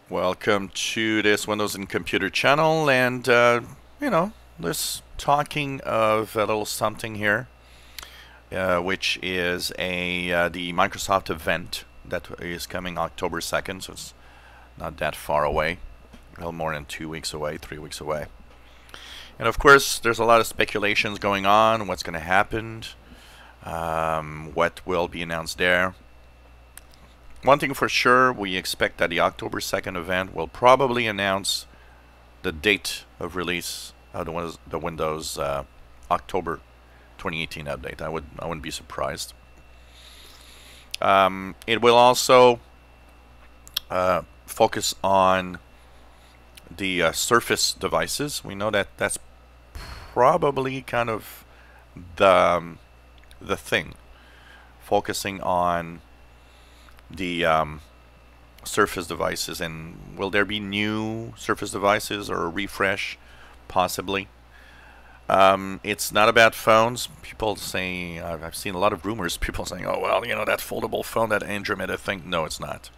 Welcome to this Windows and Computer channel, and let's talking of a little something here, which is the Microsoft event that is coming October 2nd, so it's not that far away, a little more than 2 weeks away, 3 weeks away. And of course, there's a lot of speculations going on, what's going to happen, what will be announced there. One thing for sure, we expect that the October 2nd event will probably announce the date of release of the Windows October 2018 update. I wouldn't be surprised. It will also focus on the Surface devices. We know that that's probably kind of the thing, focusing on the Surface devices. And will there be new Surface devices or a refresh? Possibly. It's not about phones. People say, I've seen a lot of rumors, people saying, oh well, that foldable phone, that Andromeda thing. No, it's not.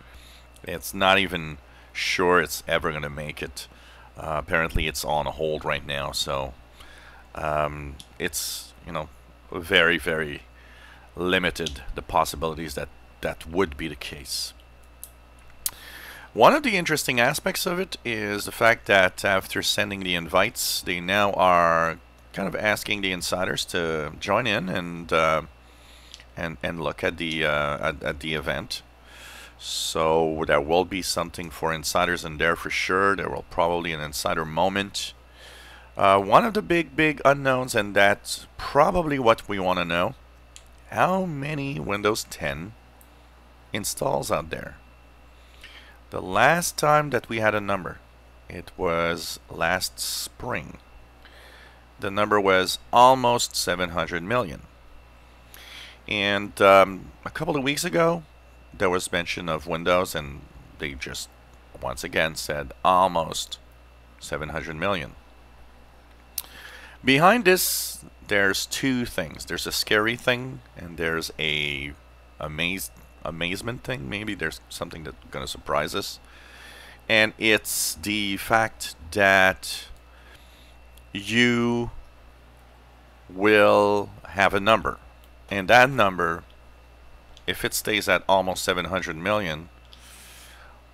It's not even sure it's ever going to make it. Apparently it's on hold right now, so it's very, very limited, the possibilities that would be the case. One of the interesting aspects of it is the fact that after sending the invites, they now are kind of asking the insiders to join in and look at the event. So there will be something for insiders in there for sure. There will probably an insider moment. One of the big unknowns, and that's probably what we want to know: how many Windows 10 installs out there? The last time that we had a number, it was last spring. The number was almost 700 million. And a couple of weeks ago, there was mention of Windows, and they just once again said almost 700 million. Behind this, there's two things. There's a scary thing, and there's a amazement thing. Maybe there's something that's going to surprise us. And it's the fact that you will have a number. And that number, if it stays at almost 700 million,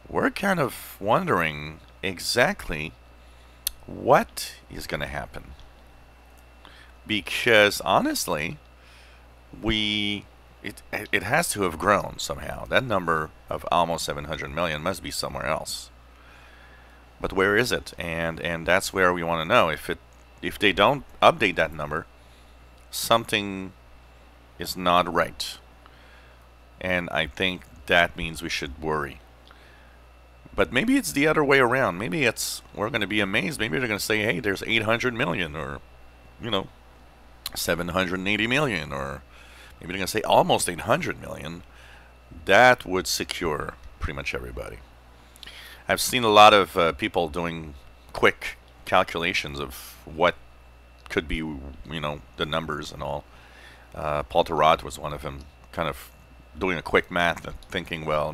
we're kind of wondering exactly what is going to happen. Because honestly, it has to have grown somehow. That number of almost 700 million must be somewhere else. But where is it? And that's where we want to know. If they don't update that number, something is not right. And I think that means we should worry. But maybe it's the other way around. Maybe we're going to be amazed. Maybe they're going to say, hey, there's 800 million, or 780 million, or maybe they're going to say almost 800 million. That would secure pretty much everybody. I've seen a lot of people doing quick calculations of what could be, the numbers and all. Paul Thurrott was one of them, kind of doing a quick math and thinking, well,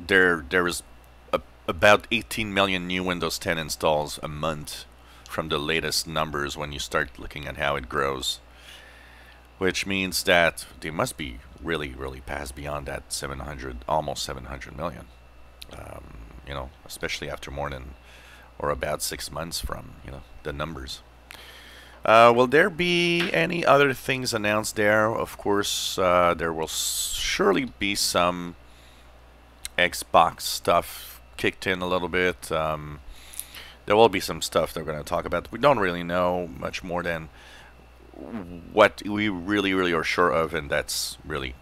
there is about 18 million new Windows 10 installs a month from the latest numbers when you start looking at how it grows, which means that they must be really, really past beyond that 700, almost 700 million. Especially after more than or about 6 months from the numbers. Will there be any other things announced there? Of course, there will surely be some Xbox stuff kicked in a little bit. There will be some stuff they're going to talk about. We don't really know much more than what we really are sure of, and that's really,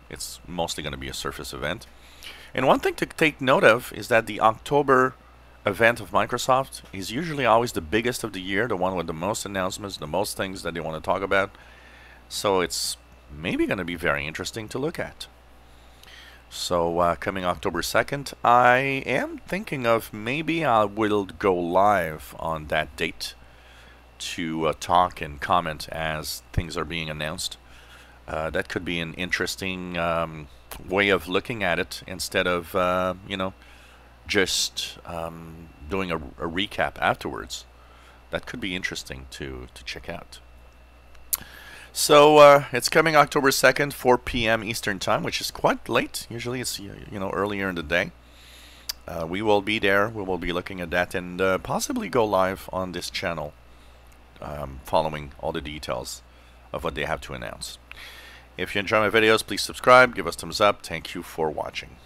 it's mostly going to be a Surface event. And one thing to take note of is that the October event of Microsoft is usually always the biggest of the year, the one with the most announcements, the most things that they want to talk about. So it's maybe going to be very interesting to look at. So coming October 2nd, I am thinking of maybe I will go live on that date to talk and comment as things are being announced. That could be an interesting way of looking at it instead of just doing a recap afterwards. That could be interesting to check out. So it's coming October 2nd, 4 p.m. Eastern Time, which is quite late. Usually it's earlier in the day. We will be there. We will be looking at that and possibly go live on this channel following all the details of what they have to announce. If you enjoy my videos, please subscribe, give us thumbs up. Thank you for watching.